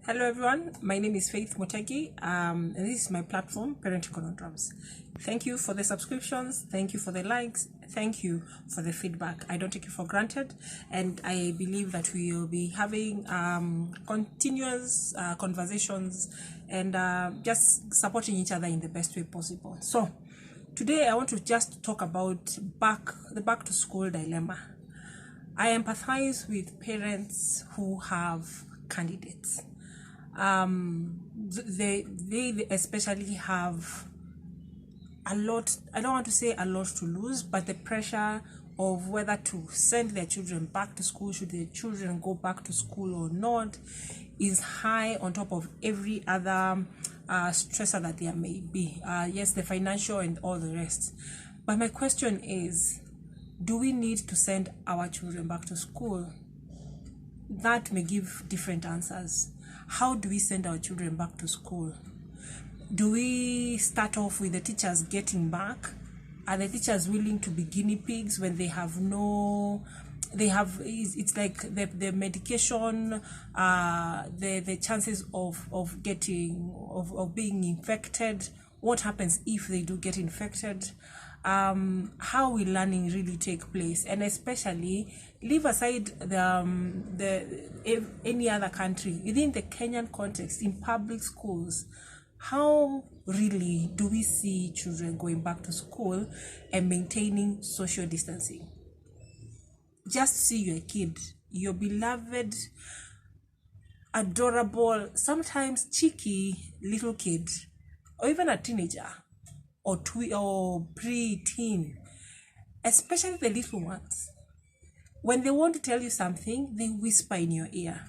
Hello everyone, my name is Faith Motegi, and this is my platform, Parenting Conundrums. Thank you for the subscriptions, thank you for the likes, thank you for the feedback. I don't take it for granted, and I believe that we will be having continuous conversations and just supporting each other in the best way possible. So today I want to just talk about the back to school dilemma. I empathize with parents who have candidates. They especially have a lot, I don't want to say a lot to lose, but the pressure of whether to send their children back to school, should their children go back to school or not, is high on top of every other stressor that there may be. Yes, the financial and all the rest. But my question is, do we need to send our children back to school? That may give different answers. How do we send our children back to school? Do we start off with the teachers getting back? Are the teachers willing to be guinea pigs when they have it's like the medication, the chances of being infected? What happens if they do get infected? How will learning really take place? And especially leave aside any other country, within the Kenyan context, in public schools, how really do we see children going back to school and maintaining social distancing? Just see your kid, your beloved, adorable, sometimes cheeky little kid, or even a teenager or pre-teen, especially the little ones. When they want to tell you something, they whisper in your ear.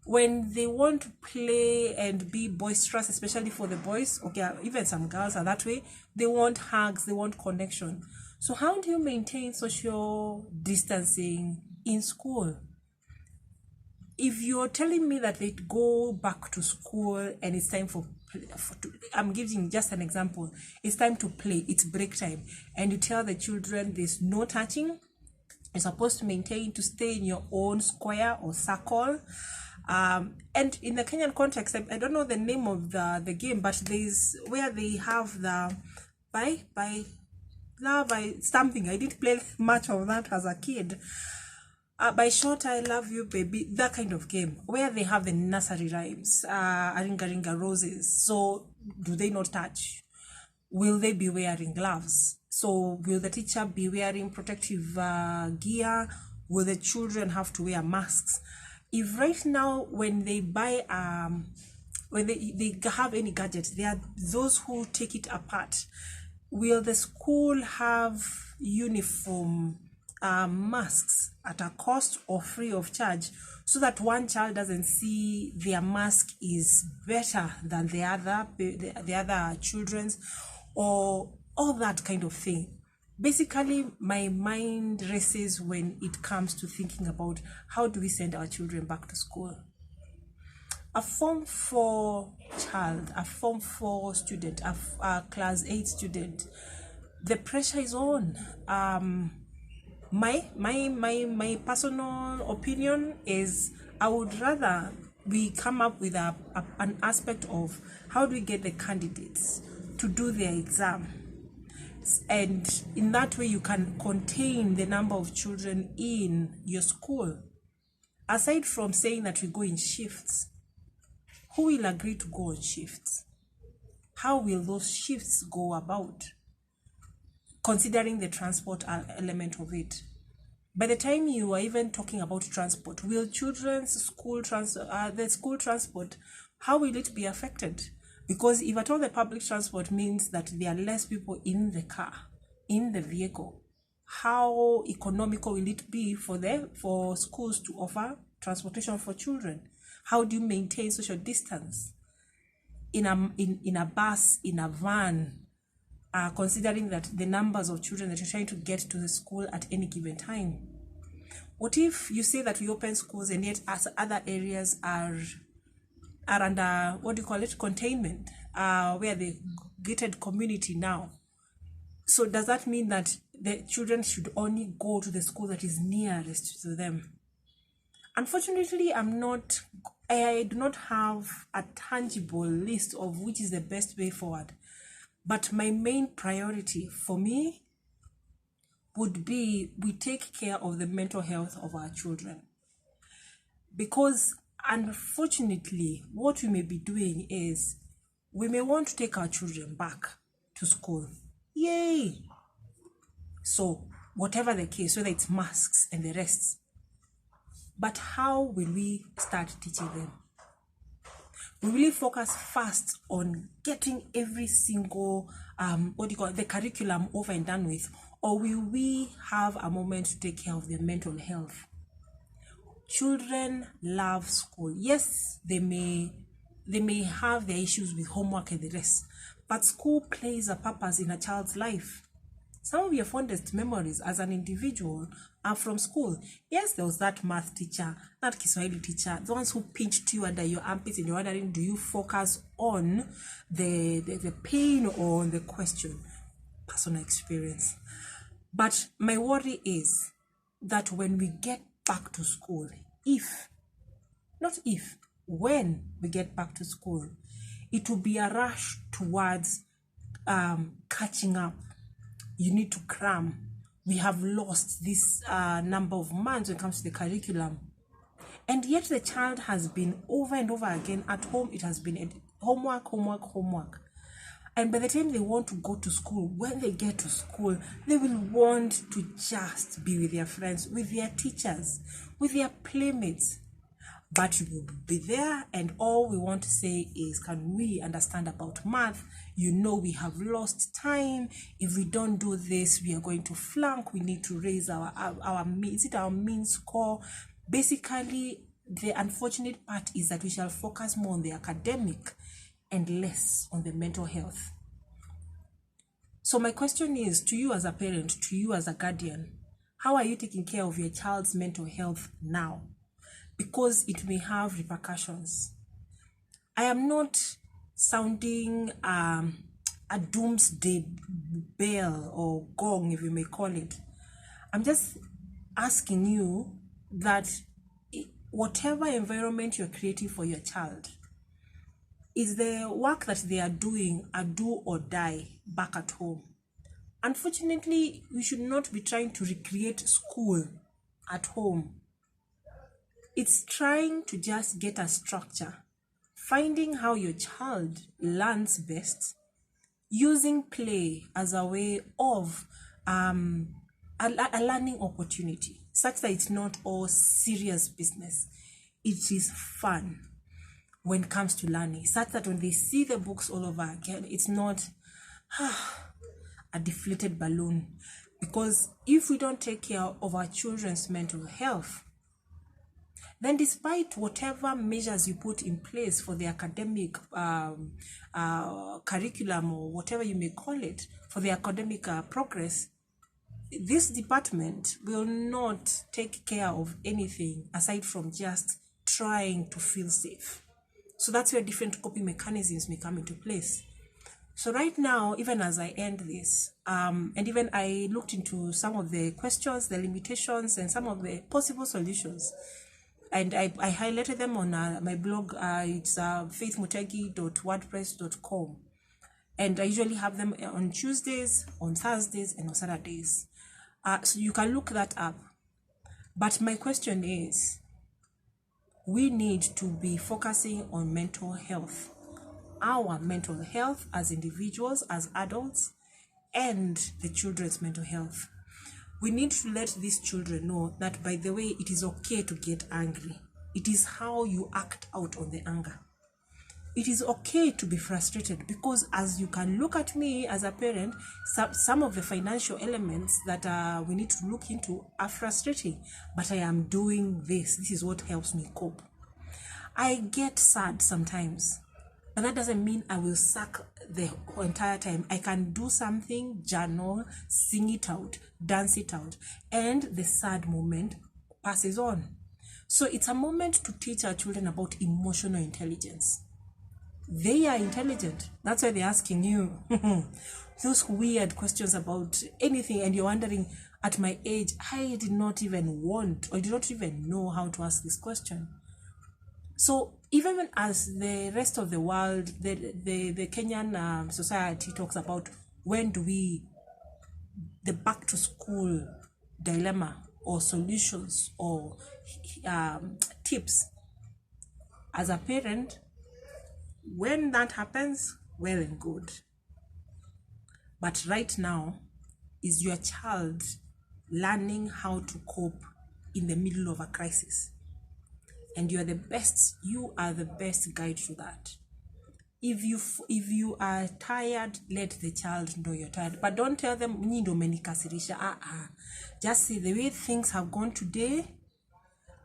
When they want to play and be boisterous, especially for the boys, okay, even some girls are that way, they want hugs, they want connection. So how do you maintain social distancing in school? If you're telling me that they go back to school and it's time I'm giving just an example, it's time to play, it's break time, and you tell the children there's no touching, you're supposed to stay in your own square or circle. And in the Kenyan context, I don't know the name of the game, but there's where they have the by something. I didn't play much of that as a kid. By short, I love you, baby, that kind of game where they have the nursery rhymes, Aringa Ringa Roses. So do they not touch? Will they be wearing gloves? So will the teacher be wearing protective gear? Will the children have to wear masks? If right now when they buy when they have any gadget, there are those who take it apart. Will the school have uniform masks at a cost or free of charge, so that one child doesn't see their mask is better than the other children's, or all that kind of thing? Basically, my mind races when it comes to thinking about how do we send our children back to school. A Form 4 child, a Form 4 student, a Class 8 student, the pressure is on. My personal opinion is I would rather we come up with an aspect of how do we get the candidates to do their exam, and in that way you can contain the number of children in your school. Aside from saying that we go in shifts, who will agree to go on shifts? How will those shifts go about, considering the transport element of it? By the time you are even talking about transport, will children's school the school transport, how will it be affected? Because if at all the public transport means that there are less people in the car, in the vehicle, how economical will it be for schools to offer transportation for children? How do you maintain social distance in a bus, in a van, considering that the numbers of children that you're trying to get to the school at any given time? What if you say that we open schools and yet as other areas are under, containment, where the gated community now? So does that mean that the children should only go to the school that is nearest to them? Unfortunately, I'm not I do not have a tangible list of which is the best way forward, but my main priority for me would be we take care of the mental health of our children. Because unfortunately, what we may be doing is we may want to take our children back to school. Yay! So, whatever the case, whether it's masks and the rest, but how will we start teaching them? We really focus first on getting every single the curriculum over and done with, or will we have a moment to take care of their mental health? Children love school. Yes, they may have their issues with homework and the rest, but school plays a purpose in a child's life. Some of your fondest memories as an individual are from school. Yes, there was that math teacher, that Kiswahili teacher, the ones who pinched you under your armpits and you're wondering, do you focus on the pain or on the question? Personal experience. But my worry is that when we get back to school, when we get back to school, it will be a rush towards catching up. You need to cram. We have lost this number of months when it comes to the curriculum. And yet the child has been over and over again at home. It has been homework. And by the time they want to go to school, when they get to school, they will want to just be with their friends, with their teachers, with their playmates. But we will be there, and all we want to say is, can we understand about math? You know, we have lost time. If we don't do this, we are going to flunk. We need to raise our mean score. Basically, the unfortunate part is that we shall focus more on the academic and less on the mental health. So my question is to you as a parent, to you as a guardian, how are you taking care of your child's mental health now? Because it may have repercussions. I am not sounding a doomsday bell or gong, if you may call it. I'm just asking you that whatever environment you're creating for your child, is the work that they are doing a do or die back at home? Unfortunately, we should not be trying to recreate school at home. It's trying to just get a structure, finding how your child learns best, using play as a way of a learning opportunity, such that it's not all serious business. It is fun when it comes to learning, such that when they see the books all over again, it's not a deflated balloon. Because if we don't take care of our children's mental health, then despite whatever measures you put in place for the academic curriculum, or whatever you may call it, for the academic progress, this department will not take care of anything aside from just trying to feel safe. So that's where different coping mechanisms may come into place. So right now, even as I end this, and even I looked into some of the questions, the limitations, and some of the possible solutions, and I highlighted them on my blog. It's faithmutegi.wordpress.com, and I usually have them on Tuesdays, on Thursdays, and on Saturdays. So you can look that up. But my question is, we need to be focusing on mental health, our mental health as individuals, as adults, and the children's mental health. We need to let these children know that, by the way, it is okay to get angry. It is how you act out on the anger. It is okay to be frustrated, because as you can look at me as a parent, some of the financial elements that we need to look into are frustrating, but I am doing this. This is what helps me cope. I get sad sometimes, but that doesn't mean I will suck the entire time. I can do something, journal, sing it out, dance it out, and the sad moment passes on. So it's a moment to teach our children about emotional intelligence. They are intelligent. That's why they're asking you those weird questions about anything, and you're wondering, at my age, I did not even want, or did not even know how to ask this question. So even as the rest of the world, the Kenyan society talks about when do we, the back to school dilemma or solutions or tips. As a parent, when that happens, well and good. But right now, is your child learning how to cope in the middle of a crisis? And you are the best guide to that. If you are tired, let the child know you're tired, but don't tell them nindo menikasirisha. Just say, the way things have gone today,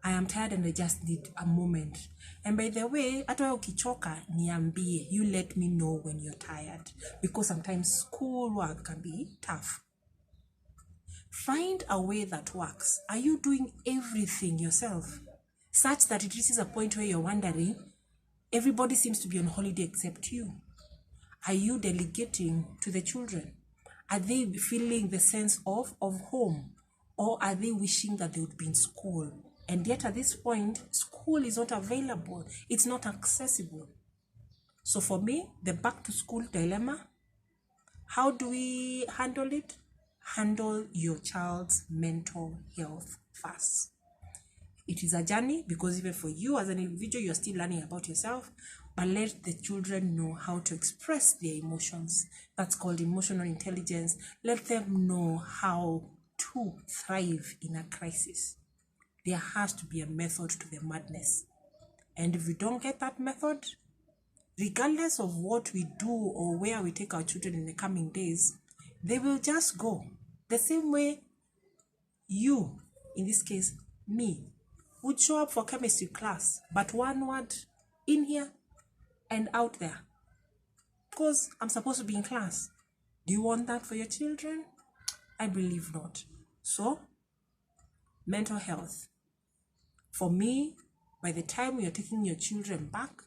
I am tired and I just need a moment. And by the way, hata ukichoka niambie, you let me know when you're tired, because sometimes school work can be tough. Find a way that works. Are you doing everything yourself, such that it reaches a point where you're wondering, everybody seems to be on holiday except you? Are you delegating to the children? Are they feeling the sense of home? Or are they wishing that they would be in school? And yet at this point, school is not available. It's not accessible. So for me, the back to school dilemma, how do we handle it? Handle your child's mental health first. It is a journey, because even for you as an individual, you're still learning about yourself, but let the children know how to express their emotions. That's called emotional intelligence. Let them know how to thrive in a crisis. There has to be a method to the madness. And if we don't get that method, regardless of what we do or where we take our children in the coming days, they will just go. The same way you, in this case, me, would show up for chemistry class, but one word in here and out there, because I'm supposed to be in class. Do you want that for your children? I believe not. So, mental health. For me, by the time we are taking your children back,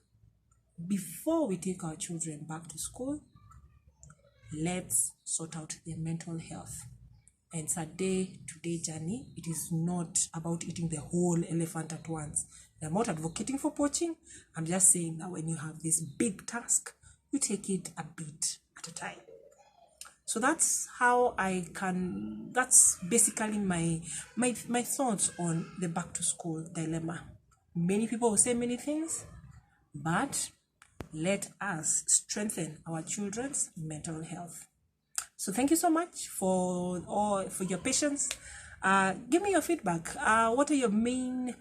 before we take our children back to school, let's sort out their mental health. And it's a day-to-day journey. It is not about eating the whole elephant at once. I'm not advocating for poaching. I'm just saying that when you have this big task, you take it a bit at a time. So that's how that's basically my thoughts on the back to school dilemma. Many people will say many things, but let us strengthen our children's mental health. So thank you so much for your patience. Give me your feedback. What are your main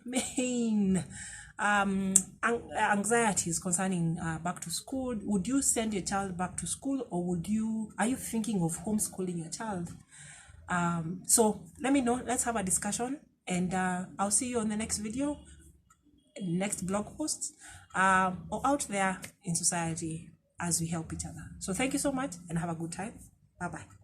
anxieties concerning back to school? Would you send your child back to school, or are you thinking of homeschooling your child? So let me know. Let's have a discussion, and I'll see you on the next video, next blog post, or out there in society as we help each other. So thank you so much and have a good time. Bye-bye.